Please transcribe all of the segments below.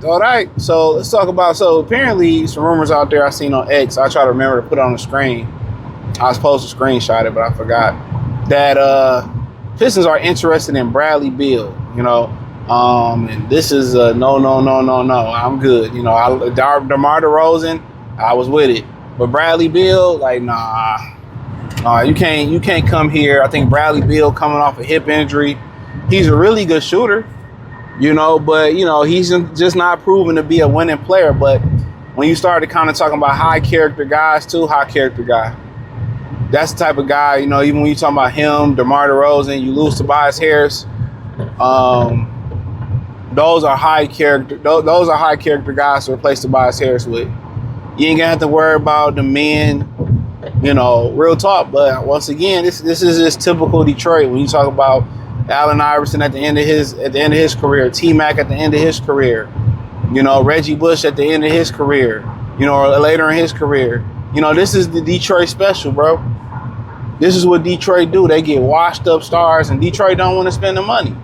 all right. So let's talk about. So apparently, some rumors out there I seen on X. I try to remember to put it on the screen. I was supposed to screenshot it, but I forgot that Pistons are interested in Bradley Beal. You know, and this is no. I'm good. You know, DeMar DeRozan, I was with it, but Bradley Beal, like, nah, you can't come here. I think Bradley Beal coming off a hip injury, he's a really good shooter. You know, but, you know, he's just not proven to be a winning player. But when you started kind of talking about high character guys, too, high character guy, that's the type of guy, you know, even when you talking about him, DeMar DeRozan, you lose Tobias Harris. Those are high character guys to replace Tobias Harris with. You ain't gonna have to worry about the men, you know, real talk. But once again, this is just typical Detroit when you talk about Allen Iverson at the end of his career, T-Mac at the end of his career, you know, Reggie Bush at the end of his career, you know, or later in his career. You know, this is the Detroit special, bro. This is what Detroit do. They get washed up stars, and Detroit don't want to spend the money.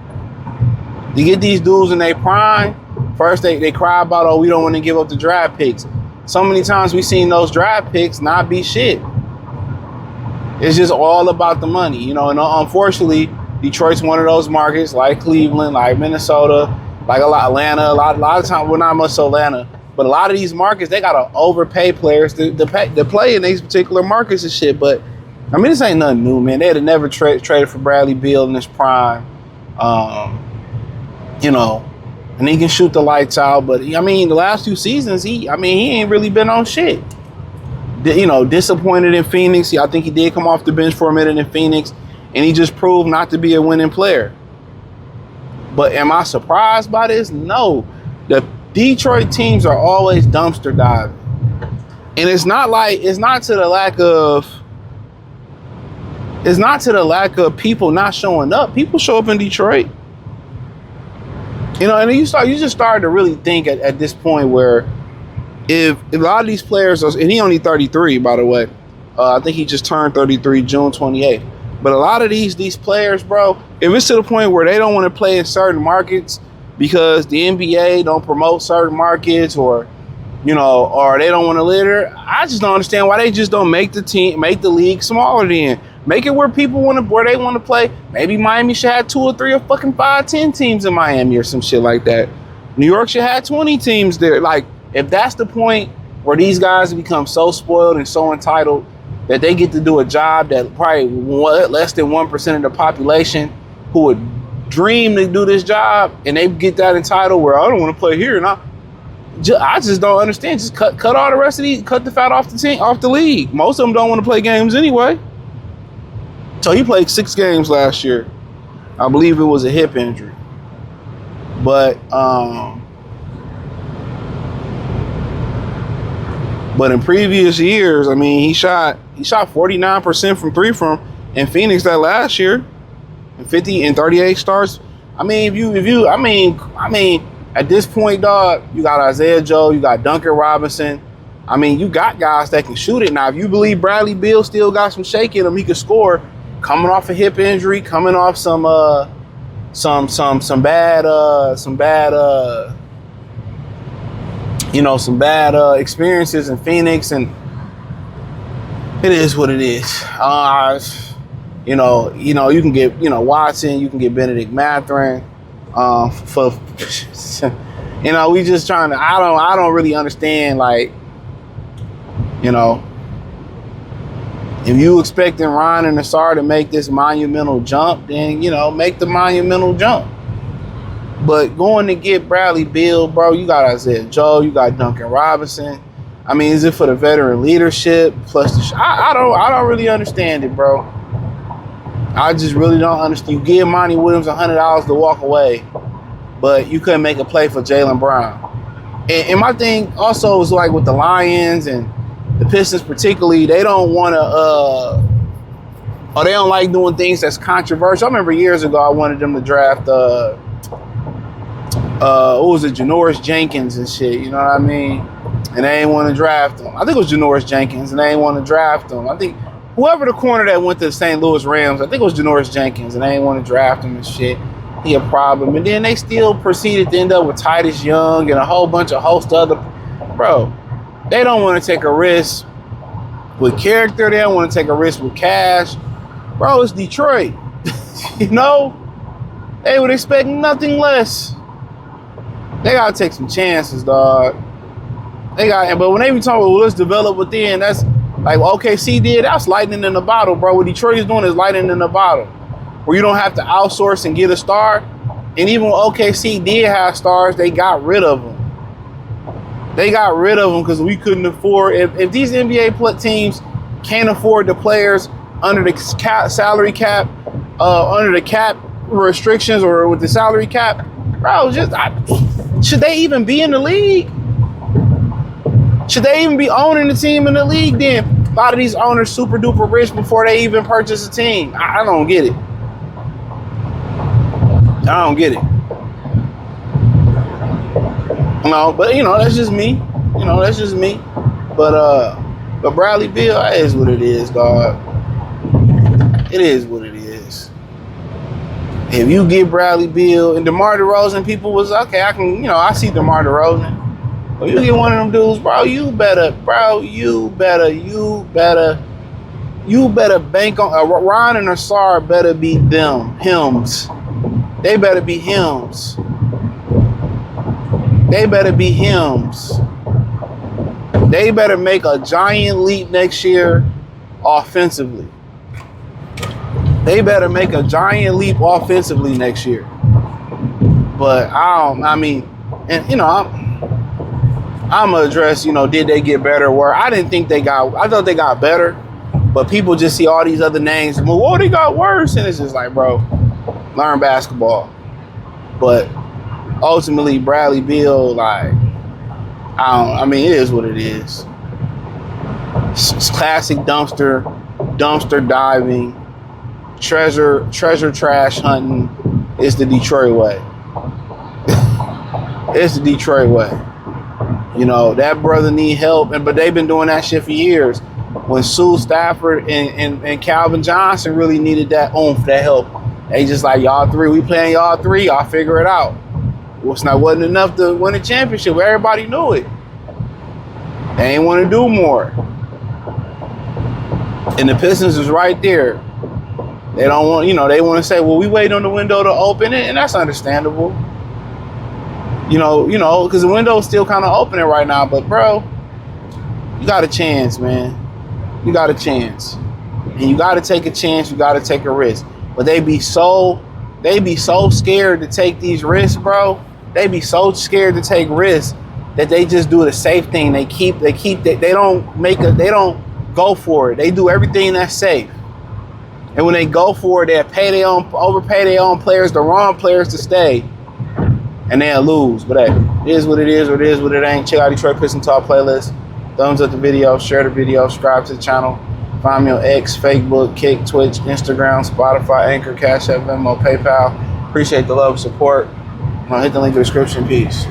You get these dudes in their prime, first they cry about, oh, we don't want to give up the draft picks. So many times we've seen those draft picks not be shit. It's just all about the money, you know, and unfortunately, Detroit's one of those markets, like Cleveland, like Minnesota, like Atlanta. A lot of times, well, not much Atlanta, but a lot of these markets, they gotta overpay players to play in these particular markets and shit. But I mean, this ain't nothing new, man. They'd have never traded for Bradley Beal in his prime, you know, and he can shoot the lights out. But I mean, the last 2 seasons, he ain't really been on shit. You know, disappointed in Phoenix. I think he did come off the bench for a minute in Phoenix. And he just proved not to be a winning player. But am I surprised by this? No. The Detroit teams are always dumpster diving. And it's not to the lack of people not showing up. People show up in Detroit. You know, and you just started to really think at this point where if a lot of these players, and he only 33, by the way. I think he just turned 33 June 28th. But a lot of these players, bro, if it's to the point where they don't want to play in certain markets because the NBA don't promote certain markets, or, you know, or they don't want to litter, I just don't understand why they just don't make the league smaller then. Make it where they want to play. Maybe Miami should have 2 or 3 or fucking 5, 10 teams in Miami or some shit like that. New York should have 20 teams there. Like, if that's the point where these guys become so spoiled and so entitled that they get to do a job that probably less than 1% of the population who would dream to do this job, and they get that entitled where I don't want to play here. And I just don't understand. Just cut all the rest of these, cut the fat off the league. Most of them don't want to play games anyway. So he played 6 games last year. I believe it was a hip injury. But in previous years, I mean, he shot 49% from 3 in Phoenix that last year, and 50 and 38 starts. I mean, at this point, dog, you got Isaiah Joe, you got Duncan Robinson. I mean, you got guys that can shoot it. Now, if you believe Bradley Beal still got some shake in him, he could score. Coming off a hip injury, coming off some bad experiences in Phoenix, and it is what it is. You can get, Watson, you can get Benedict Mathurin, we just trying to, I don't really understand, like, if you expecting Ron and Nassar to make this monumental jump, then, make the monumental jump. But going to get Bradley Beal, bro, you got Isaiah Joe, you got Duncan Robinson. I mean, is it for the veteran leadership? Plus, I don't really understand it, bro. I just really don't understand. You give Monty Williams $100 to walk away, but you couldn't make a play for Jaylen Brown. And my thing also was like with the Lions and the Pistons particularly, they don't want to, or they don't like doing things that's controversial. I remember years ago I wanted them to draft, Janoris Jenkins and shit, you know what I mean? And they ain't want to draft him. I think it was Janoris Jenkins, and they ain't want to draft him. I think whoever the corner that went to the St. Louis Rams, I think it was Janoris Jenkins, and they ain't want to draft him and shit. he a problem. And then they still proceeded to end up with Titus Young and a whole bunch of host other. Bro, they don't want to take a risk with character. They don't want to take a risk with cash. Bro, it's Detroit. You know? They would expect nothing less. They got to take some chances, dog. But when they be talking about, well, let's develop within, that's like what OKC did. That's lightning in the bottle, bro. What Detroit is doing is lightning in the bottle, where you don't have to outsource and get a star. And even when OKC did have stars, they got rid of them. They got rid of them because we couldn't afford. If these NBA teams can't afford the players under the salary cap, under the cap restrictions or with the salary cap, bro, should they even be in the league? Should they even be owning the team in the league then? A lot of these owners super duper rich before they even purchase a team. I don't get it. I don't get it. No, but that's just me. That's just me. But Bradley Beal, that is what it is, dog. It is what it is. If you get Bradley Beal and DeMar DeRozan, people was okay. I see DeMar DeRozan. But you get one of them dudes, bro. You better bank on Ron and Asar. Better be hims. They better be hims. They better be hims. They better make a giant leap next year offensively. They better make a giant leap offensively next year. But I'm gonna address, did they get better or worse? I thought they got better, but people just see all these other names and move, they got worse. And it's just like, bro, learn basketball. But ultimately, Bradley Beal, it is what it is. It's classic dumpster diving, treasure trash hunting. It's the Detroit way. It's the Detroit way. That brother need help, but they've been doing that shit for years. When Sue Stafford and Calvin Johnson really needed that oomph, that help, they just like, y'all three, we playing y'all three, y'all figure it out. Wasn't enough to win a championship. Everybody knew it. They ain't want to do more. And the Pistons is right there. They don't want, they want to say, well, we wait on the window to open it, and that's understandable. Because the window's still kind of opening right now. But, bro, you got a chance, man. You got a chance. And you got to take a chance. You got to take a risk. But they be so scared to take these risks, bro. They be so scared to take risks that they just do the safe thing. They don't go for it. They do everything that's safe. And when they go for it, they overpay their own players, the wrong players to stay. And they'll lose. But hey, it is what it is, or it is what it ain't. Check out Detroit Pistons Talk playlist. Thumbs up the video, share the video, subscribe to the channel. Find me on X, Facebook, Kick, Twitch, Instagram, Spotify, Anchor, Cash App, Venmo, PayPal. Appreciate the love and support. Hit the link in the description. Peace.